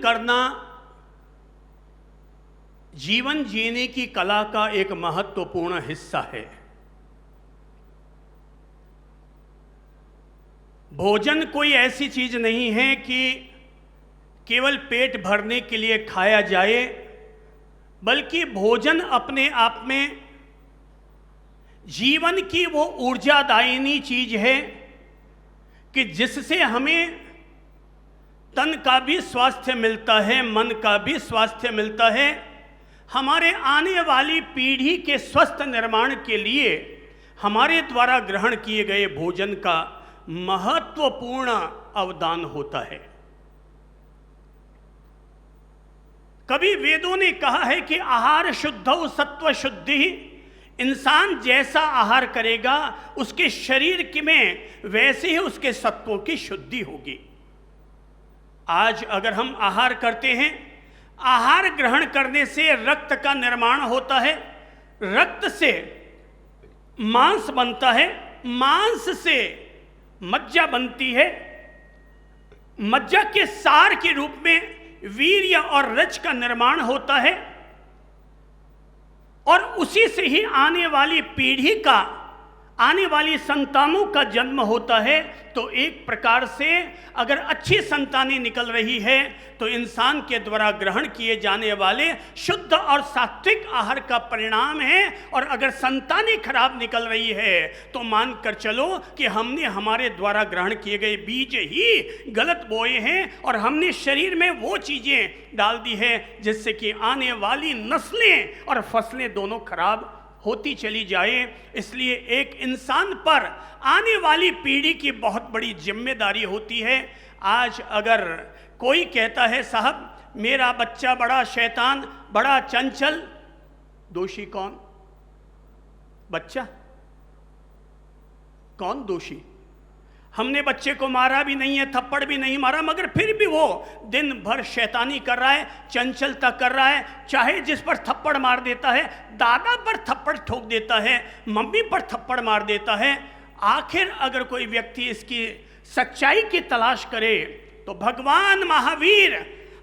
करना जीवन जीने की कला का एक महत्वपूर्ण हिस्सा है। भोजन कोई ऐसी चीज नहीं है कि केवल पेट भरने के लिए खाया जाए, बल्कि भोजन अपने आप में जीवन की वो ऊर्जादायिनी चीज है कि जिससे हमें तन का भी स्वास्थ्य मिलता है, मन का भी स्वास्थ्य मिलता है। हमारे आने वाली पीढ़ी के स्वस्थ निर्माण के लिए हमारे द्वारा ग्रहण किए गए भोजन का महत्वपूर्ण अवदान होता है। कभी वेदों ने कहा है कि आहार शुद्धौ सत्व शुद्धि, इंसान जैसा आहार करेगा उसके शरीर में वैसे ही उसके सत्वों की शुद्धि होगी। आज अगर हम आहार करते हैं, आहार ग्रहण करने से रक्त का निर्माण होता है, रक्त से मांस बनता है, मांस से मज्जा बनती है, मज्जा के सार के रूप में वीर्य और रज का निर्माण होता है, और उसी से ही आने वाली पीढ़ी का, आने वाली संतानों का जन्म होता है। तो एक प्रकार से अगर अच्छी संतानें निकल रही है तो इंसान के द्वारा ग्रहण किए जाने वाले शुद्ध और सात्विक आहार का परिणाम है। और अगर संतानें खराब निकल रही है तो मानकर चलो कि हमने हमारे द्वारा ग्रहण किए गए बीज ही गलत बोए हैं और हमने शरीर में वो चीजें डाल दी है जिससे कि आने वाली नस्लें और फसलें दोनों खराब होती चली जाए। इसलिए एक इंसान पर आने वाली पीढ़ी की बहुत बड़ी जिम्मेदारी होती है। आज अगर कोई कहता है साहब मेरा बच्चा बड़ा शैतान, बड़ा चंचल, दोषी कौन? बच्चा? कौन दोषी? हमने बच्चे को मारा भी नहीं है, थप्पड़ भी नहीं मारा, मगर फिर भी वो दिन भर शैतानी कर रहा है, चंचलता कर रहा है। चाहे जिस पर थप्पड़ मार देता है, दादा पर थप्पड़ ठोक देता है, मम्मी पर थप्पड़ मार देता है। आखिर अगर कोई व्यक्ति इसकी सच्चाई की तलाश करे तो भगवान महावीर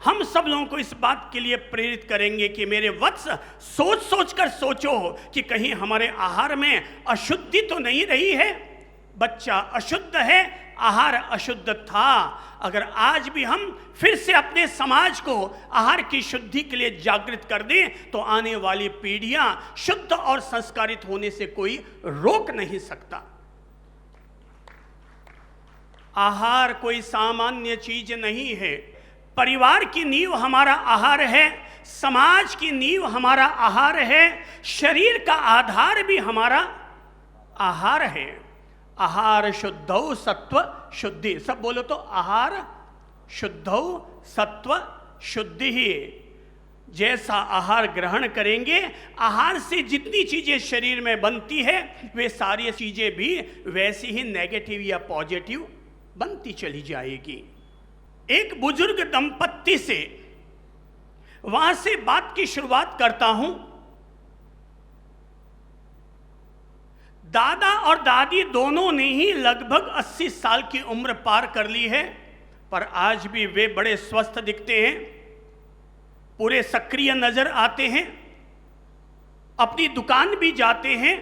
हम सब लोगों को इस बात के लिए प्रेरित करेंगे कि मेरे वत्स सोच सोच कर सोचो कि कहीं हमारे आहार में अशुद्धि तो नहीं रही है। बच्चा अशुद्ध है, आहार अशुद्ध था। अगर आज भी हम फिर से अपने समाज को आहार की शुद्धि के लिए जागृत कर दें तो आने वाली पीढ़ियां शुद्ध और संस्कारित होने से कोई रोक नहीं सकता। आहार कोई सामान्य चीज नहीं है। परिवार की नींव हमारा आहार है, समाज की नींव हमारा आहार है, शरीर का आधार भी हमारा आहार है। आहार शुद्धौ सत्व शुद्धि, सब बोलो तो आहार शुद्धौ सत्व शुद्धि ही। जैसा आहार ग्रहण करेंगे, आहार से जितनी चीजें शरीर में बनती है वे सारी चीजें भी वैसी ही नेगेटिव या पॉजिटिव बनती चली जाएगी। एक बुजुर्ग दंपत्ति से वहां से बात की शुरुआत करता हूं। दादा और दादी दोनों ने ही लगभग 80 साल की उम्र पार कर ली है, पर आज भी वे बड़े स्वस्थ दिखते हैं, पूरे सक्रिय नजर आते हैं, अपनी दुकान भी जाते हैं,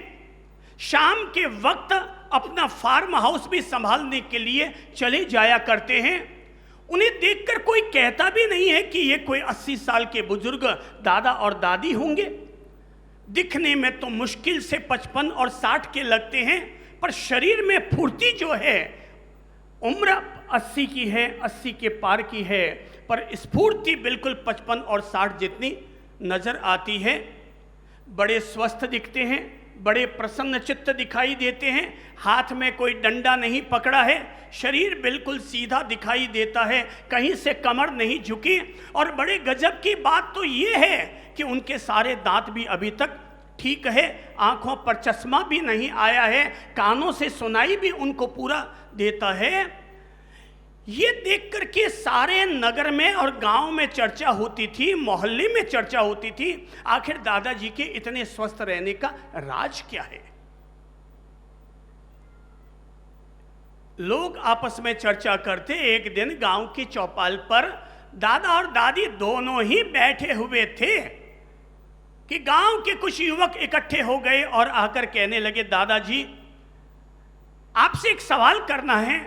शाम के वक्त अपना फार्म हाउस भी संभालने के लिए चले जाया करते हैं। उन्हें देखकर कोई कहता भी नहीं है कि ये कोई 80 साल के बुजुर्ग दादा और दादी होंगे। दिखने में तो मुश्किल से 55 और 60 के लगते हैं, पर शरीर में फुर्ती जो है, उम्र 80 की है, 80 के पार की है, पर स्फूर्ति बिल्कुल 55 और 60 जितनी नजर आती है। बड़े स्वस्थ दिखते हैं, बड़े प्रसन्न चित्त दिखाई देते हैं, हाथ में कोई डंडा नहीं पकड़ा है, शरीर बिल्कुल सीधा दिखाई देता है, कहीं से कमर नहीं झुकी। और बड़े गजब की बात तो ये है कि उनके सारे दांत भी अभी तक ठीक है, आंखों पर चश्मा भी नहीं आया है, कानों से सुनाई भी उनको पूरा देता है। ये देख करके सारे नगर में और गांव में चर्चा होती थी, मोहल्ले में चर्चा होती थी, आखिर दादाजी के इतने स्वस्थ रहने का राज क्या है। लोग आपस में चर्चा करते, एक दिन गांव की चौपाल पर दादा और दादी दोनों ही बैठे हुए थे कि गांव के कुछ युवक इकट्ठे हो गए और आकर कहने लगे, दादाजी आपसे एक सवाल करना है।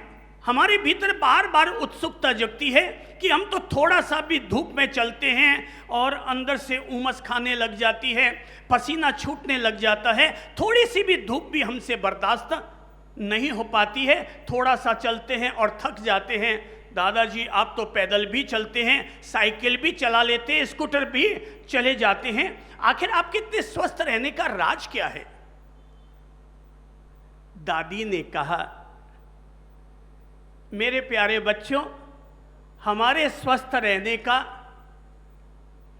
हमारे भीतर बार बार उत्सुकता जगती है कि हम तो थोड़ा सा भी धूप में चलते हैं और अंदर से उमस खाने लग जाती है, पसीना छूटने लग जाता है, थोड़ी सी भी धूप भी हमसे बर्दाश्त नहीं हो पाती है, थोड़ा सा चलते हैं और थक जाते हैं। दादाजी आप तो पैदल भी चलते हैं, साइकिल भी चला लेते हैं, स्कूटर भी चले जाते हैं, आखिर आपके इतने स्वस्थ रहने का राज क्या है? दादी ने कहा, मेरे प्यारे बच्चों, हमारे स्वस्थ रहने का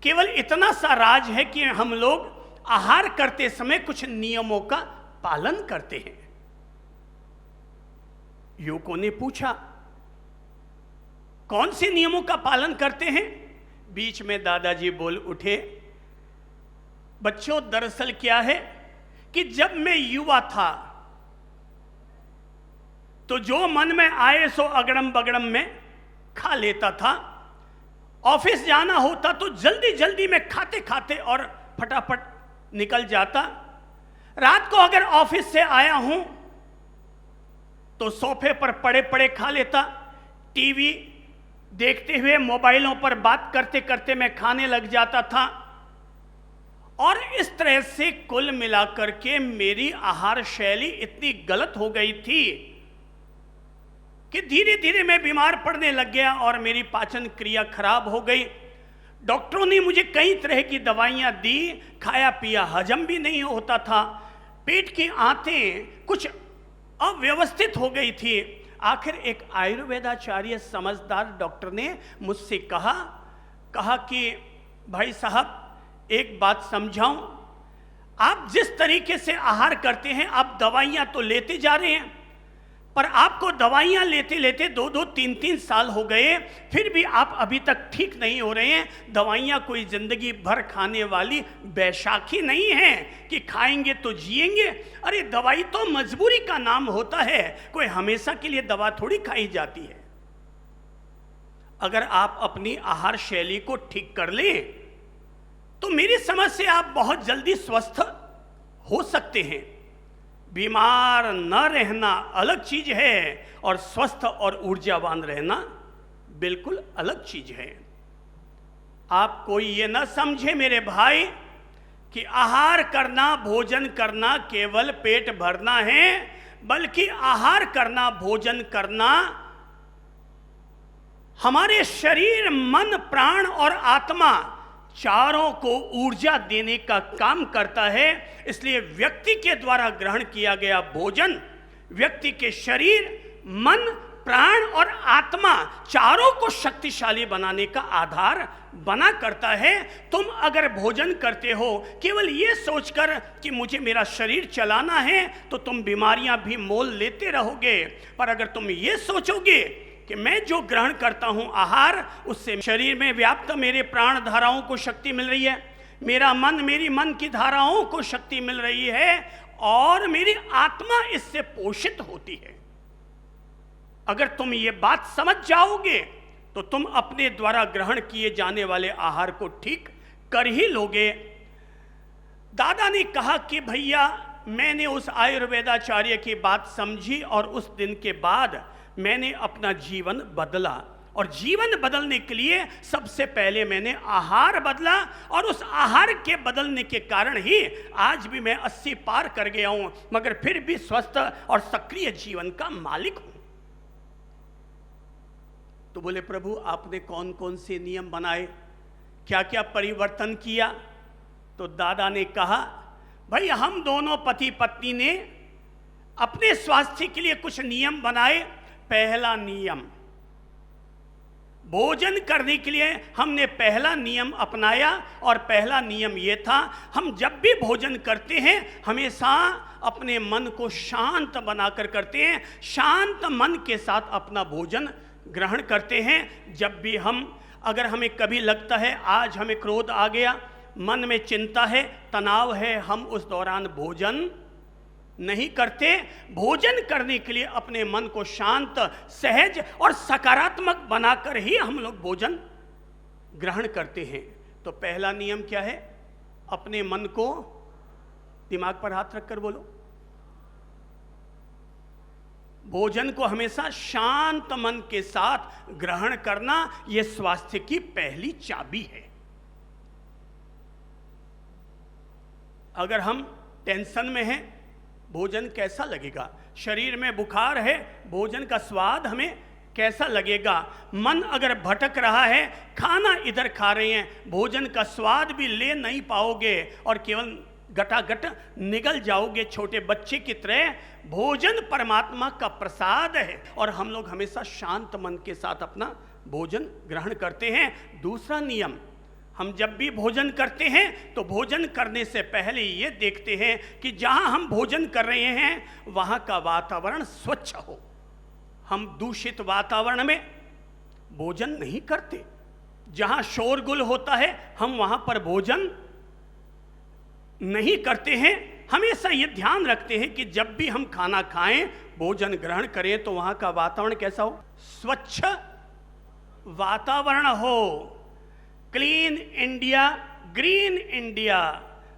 केवल इतना सा राज है कि हम लोग आहार करते समय कुछ नियमों का पालन करते हैं। युवकों ने पूछा, कौन से नियमों का पालन करते हैं? बीच में दादाजी बोल उठे, बच्चों दरअसल क्या है कि जब मैं युवा था तो जो मन में आए सो अगड़म बगड़म में खा लेता था। ऑफिस जाना होता तो जल्दी जल्दी में खाते खाते और फटाफट निकल जाता। रात को अगर ऑफिस से आया हूं तो सोफे पर पड़े पड़े खा लेता, टीवी देखते हुए मोबाइलों पर बात करते करते मैं खाने लग जाता था। और इस तरह से कुल मिलाकर के मेरी आहार शैली इतनी गलत हो गई थी कि धीरे धीरे मैं बीमार पड़ने लग गया और मेरी पाचन क्रिया खराब हो गई। डॉक्टरों ने मुझे कई तरह की दवाइयां दी, खाया पिया हजम भी नहीं होता था, पेट की आंतें कुछ अव्यवस्थित हो गई थी। आखिर एक आयुर्वेदाचार्य समझदार डॉक्टर ने मुझसे कहा कि भाई साहब एक बात समझाऊं, आप जिस तरीके से आहार करते हैं आप दवाइयां तो लेते जा रहे हैं, पर आपको दवाइयां लेते लेते 2-2, 3-3 साल हो गए, फिर भी आप अभी तक ठीक नहीं हो रहे हैं। दवाइयां कोई जिंदगी भर खाने वाली बैसाखी नहीं है कि खाएंगे तो जिएंगे। अरे दवाई तो मजबूरी का नाम होता है, कोई हमेशा के लिए दवा थोड़ी खाई जाती है। अगर आप अपनी आहार शैली को ठीक कर लें तो मेरी समझ से आप बहुत जल्दी स्वस्थ हो सकते हैं। बीमार न रहना अलग चीज है और स्वस्थ और ऊर्जावान रहना बिल्कुल अलग चीज है। आप कोई ये ना समझे मेरे भाई कि आहार करना, भोजन करना केवल पेट भरना है, बल्कि आहार करना, भोजन करना हमारे शरीर, मन, प्राण और आत्मा चारों को ऊर्जा देने का काम करता है। इसलिए व्यक्ति के द्वारा ग्रहण किया गया भोजन व्यक्ति के शरीर, मन, प्राण और आत्मा चारों को शक्तिशाली बनाने का आधार बना करता है। तुम अगर भोजन करते हो केवल ये सोचकर कि मुझे मेरा शरीर चलाना है तो तुम बीमारियां भी मोल लेते रहोगे। पर अगर तुम ये सोचोगे कि मैं जो ग्रहण करता हूं आहार, उससे शरीर में व्याप्त मेरे प्राण धाराओं को शक्ति मिल रही है, मेरा मन, मेरी मन की धाराओं को शक्ति मिल रही है और मेरी आत्मा इससे पोषित होती है। अगर तुम ये बात समझ जाओगे तो तुम अपने द्वारा ग्रहण किए जाने वाले आहार को ठीक कर ही लोगे। दादा ने कहा कि भैया मैंने उस आयुर्वेदाचार्य की बात समझी और उस दिन के बाद मैंने अपना जीवन बदला। और जीवन बदलने के लिए सबसे पहले मैंने आहार बदला और उस आहार के बदलने के कारण ही आज भी मैं 80 पार कर गया हूं, मगर फिर भी स्वस्थ और सक्रिय जीवन का मालिक हूं। तो बोले प्रभु आपने कौन कौन से नियम बनाए, क्या क्या परिवर्तन किया? तो दादा ने कहा भाई हम दोनों पति पत्नी ने अपने स्वास्थ्य के लिए कुछ नियम बनाए। पहला नियम, भोजन करने के लिए हमने पहला नियम अपनाया और पहला नियम यह था, हम जब भी भोजन करते हैं हमेशा अपने मन को शांत बनाकर करते हैं, शांत मन के साथ अपना भोजन ग्रहण करते हैं। जब भी अगर हमें कभी लगता है आज हमें क्रोध आ गया, मन में चिंता है, तनाव है, हम उस दौरान भोजन नहीं करते। भोजन करने के लिए अपने मन को शांत, सहज और सकारात्मक बनाकर ही हम लोग भोजन ग्रहण करते हैं तो पहला नियम क्या है? अपने मन को, दिमाग पर हाथ रखकर बोलो, भोजन को हमेशा शांत मन के साथ ग्रहण करना, यह स्वास्थ्य की पहली चाबी है। अगर हम टेंशन में हैं, भोजन कैसा लगेगा? शरीर में बुखार है, भोजन का स्वाद हमें कैसा लगेगा? मन अगर भटक रहा है, खाना इधर खा रहे हैं, भोजन का स्वाद भी ले नहीं पाओगे और केवल गटागट निगल जाओगे छोटे बच्चे की तरह। भोजन परमात्मा का प्रसाद है और हम लोग हमेशा शांत मन के साथ अपना भोजन ग्रहण करते हैं। दूसरा नियम, हम जब भी भोजन करते हैं तो भोजन करने से पहले ये देखते हैं कि जहां हम भोजन कर रहे हैं वहां का वातावरण स्वच्छ हो। हम दूषित वातावरण में भोजन नहीं करते। जहां शोरगुल होता है हम वहां पर भोजन नहीं करते हैं। हमेशा ये ध्यान रखते हैं कि जब भी हम खाना खाएं, भोजन ग्रहण करें तो वहां का वातावरण कैसा हो? स्वच्छ वातावरण हो। Clean India, green India.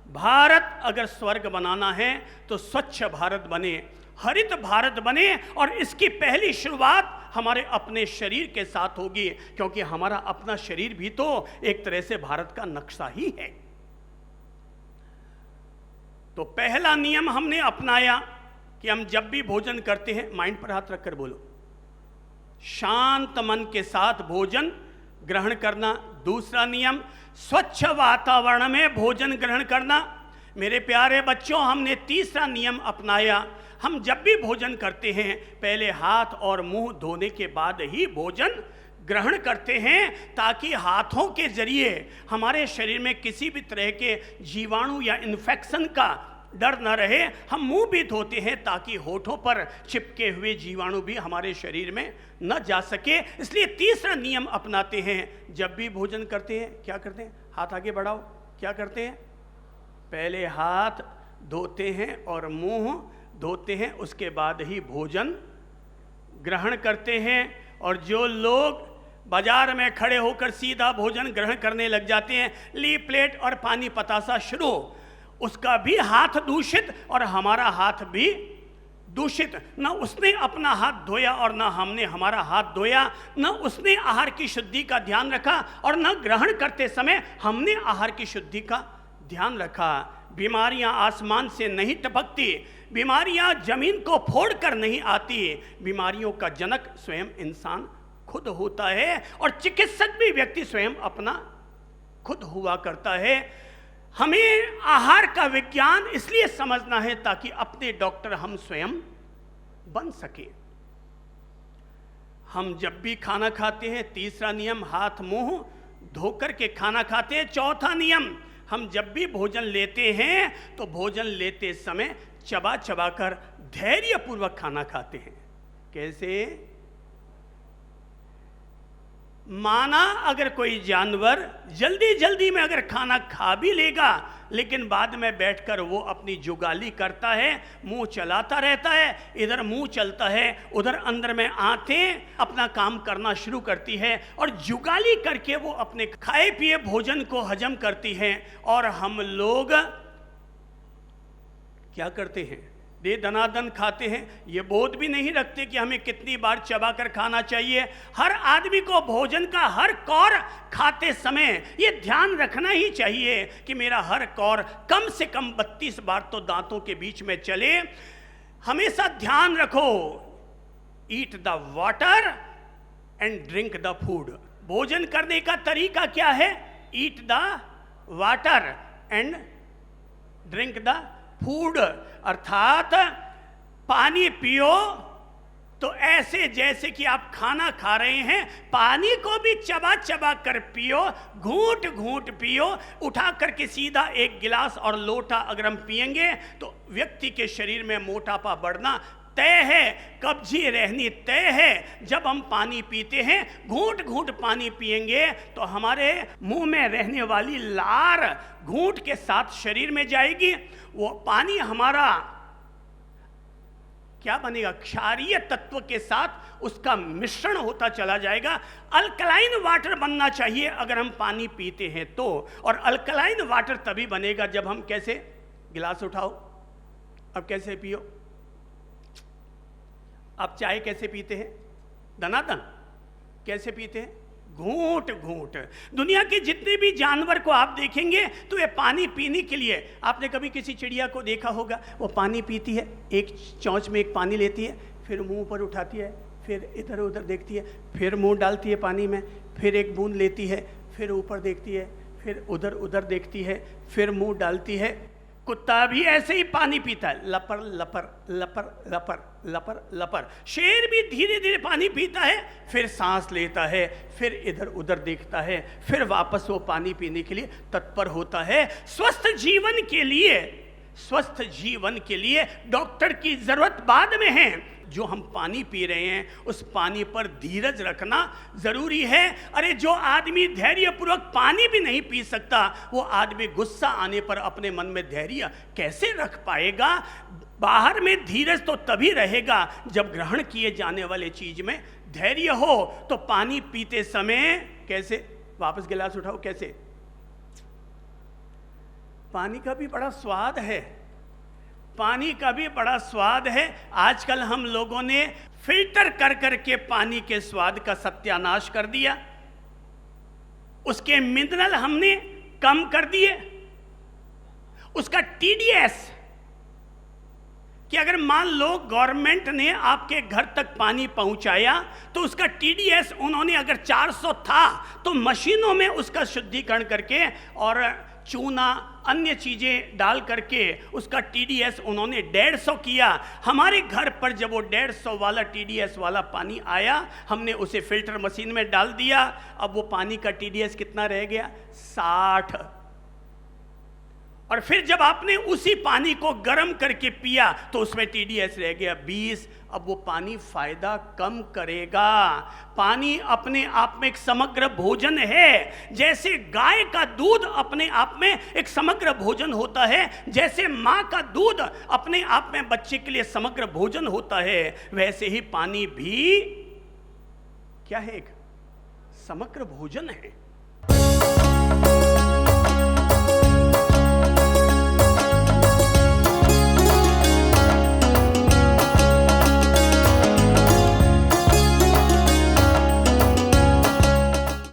Bharat अगर स्वर्ग बनाना है तो स्वच्छ भारत बने, हरित भारत बने, और इसकी पहली शुरुआत हमारे अपने शरीर के साथ होगी, क्योंकि हमारा अपना शरीर भी तो एक तरह से भारत का नक्शा ही है। तो पहला नियम हमने अपनाया कि हम जब भी भोजन करते हैं, माइंड पर हाथ रखकर बोलो, शांत मन के साथ भोजन ग्रहण करना। दूसरा नियम, स्वच्छ वातावरण में भोजन ग्रहण करना। मेरे प्यारे बच्चों, हमने तीसरा नियम अपनाया। हम जब भी भोजन करते हैं पहले हाथ और मुंह धोने के बाद ही भोजन ग्रहण करते हैं, ताकि हाथों के जरिए हमारे शरीर में किसी भी तरह के जीवाणु या इन्फेक्शन का डर न रहे। हम मुंह भी धोते हैं ताकि होठों पर चिपके हुए जीवाणु भी हमारे शरीर में न जा सके। इसलिए तीसरा नियम अपनाते हैं। जब भी भोजन करते हैं क्या करते हैं? हाथ आगे बढ़ाओ। क्या करते हैं? पहले हाथ धोते हैं और मुंह धोते हैं, उसके बाद ही भोजन ग्रहण करते हैं। और जो लोग बाजार में खड़े होकर सीधा भोजन ग्रहण करने लग जाते हैं, ली प्लेट और पानी पतासा शुरू, उसका भी हाथ दूषित और हमारा हाथ भी दूषित। न उसने अपना हाथ धोया और न हमने हमारा हाथ धोया, न उसने आहार की शुद्धि का ध्यान रखा और न ग्रहण करते समय हमने आहार की शुद्धि का ध्यान रखा। बीमारियां आसमान से नहीं टपकती, बीमारियां जमीन को फोड़कर नहीं आती। बीमारियों का जनक स्वयं इंसान खुद होता है और चिकित्सक भी व्यक्ति स्वयं अपना खुद हुआ करता है। हमें आहार का विज्ञान इसलिए समझना है ताकि अपने डॉक्टर हम स्वयं बन सके। हम जब भी खाना खाते हैं, तीसरा नियम, हाथ मुंह धोकर के खाना खाते हैं। चौथा नियम, हम जब भी भोजन लेते हैं तो भोजन लेते समय चबा चबा कर धैर्यपूर्वक खाना खाते हैं। कैसे? माना अगर कोई जानवर जल्दी जल्दी में अगर खाना खा भी लेगा, लेकिन बाद में बैठकर वो अपनी जुगाली करता है, मुंह चलाता रहता है, इधर मुंह चलता है, उधर अंदर में आंतें अपना काम करना शुरू करती है और जुगाली करके वो अपने खाए पिए भोजन को हजम करती है। और हम लोग क्या करते हैं? दे दनादन खाते हैं, ये बोध भी नहीं रखते कि हमें कितनी बार चबाकर खाना चाहिए। हर आदमी को भोजन का हर कौर खाते समय ये ध्यान रखना ही चाहिए कि मेरा हर कौर कम से कम 32 बार तो दांतों के बीच में चले। हमेशा ध्यान रखो, eat the water and drink the food. भोजन करने का तरीका क्या है? Eat the water and drink the food, अर्थात पानी पियो तो ऐसे जैसे कि आप खाना खा रहे हैं, पानी को भी चबा चबा कर पियो, घूंट घूंट पियो। उठा करके सीधा एक गिलास और लोटा अगर हम पिएंगे तो व्यक्ति के शरीर में मोटापा बढ़ना तय है, कब्जी रहनी तय है। जब हम पानी पीते हैं, घूंट घूंट पानी पिएंगे तो हमारे मुंह में रहने वाली लार घूंट के साथ शरीर में जाएगी। वो पानी हमारा क्या बनेगा, क्षारीय तत्व के साथ उसका मिश्रण होता चला जाएगा। अल्कलाइन वाटर बनना चाहिए अगर हम पानी पीते हैं तो, और अल्कलाइन वाटर तभी बनेगा जब हम कैसे, गिलास उठाओ, अब कैसे पियो, आप चाय कैसे पीते हैं, दनादन कैसे पीते हैं, घूंट घूंट। दुनिया के जितने भी जानवर को आप देखेंगे तो ये पानी पीने के लिए, आपने कभी किसी चिड़िया को देखा होगा, वो पानी पीती है, एक चोंच में एक पानी लेती है, फिर मुंह पर उठाती है, फिर इधर उधर देखती है, फिर मुंह डालती है पानी में, फिर एक बूंद लेती है, फिर ऊपर देखती है, फिर उधर उधर देखती है, फिर मुंह डालती है। कुत्ता भी ऐसे ही पानी पीता है, लपर लपर लपर लपर लपर लपर। शेर भी धीरे धीरे पानी पीता है, फिर सांस लेता है, फिर इधर उधर देखता है, फिर वापस वो पानी पीने के लिए तत्पर होता है। स्वस्थ जीवन के लिए, स्वस्थ जीवन के लिए डॉक्टर की जरूरत बाद में है। जो हम पानी पी रहे हैं उस पानी पर धीरज रखना जरूरी है। अरे जो आदमी धैर्यपूर्वक पानी भी नहीं पी सकता, वो आदमी गुस्सा आने पर अपने मन में धैर्य कैसे रख पाएगा। बाहर में धीरज तो तभी रहेगा जब ग्रहण किए जाने वाले चीज में धैर्य हो। तो पानी पीते समय कैसे, वापस गिलास उठाओ, कैसे, पानी का भी बड़ा स्वाद है, पानी का भी बड़ा स्वाद है। आजकल हम लोगों ने फिल्टर कर करके पानी के स्वाद का सत्यानाश कर दिया, उसके मिनरल हमने कम कर दिए, उसका टीडीएस, कि अगर मान लो गवर्नमेंट ने आपके घर तक पानी पहुंचाया तो उसका टीडीएस उन्होंने अगर 400 था तो मशीनों में उसका शुद्धिकरण करके और चूना अन्य चीजें डाल करके उसका टीडीएस उन्होंने 150 किया। हमारे घर पर जब वो 150 वाला टीडीएस वाला पानी आया, हमने उसे फिल्टर मशीन में डाल दिया। अब वो पानी का टीडीएस कितना रह गया, 60। और फिर जब आपने उसी पानी को गर्म करके पिया तो उसमें टीडीएस रह गया 20। अब वो पानी फायदा कम करेगा। पानी अपने आप में एक समग्र भोजन है। जैसे गाय का दूध अपने आप में एक समग्र भोजन होता है, जैसे माँ का दूध अपने आप में बच्चे के लिए समग्र भोजन होता है, वैसे ही पानी भी क्या है, एक समग्र भोजन है।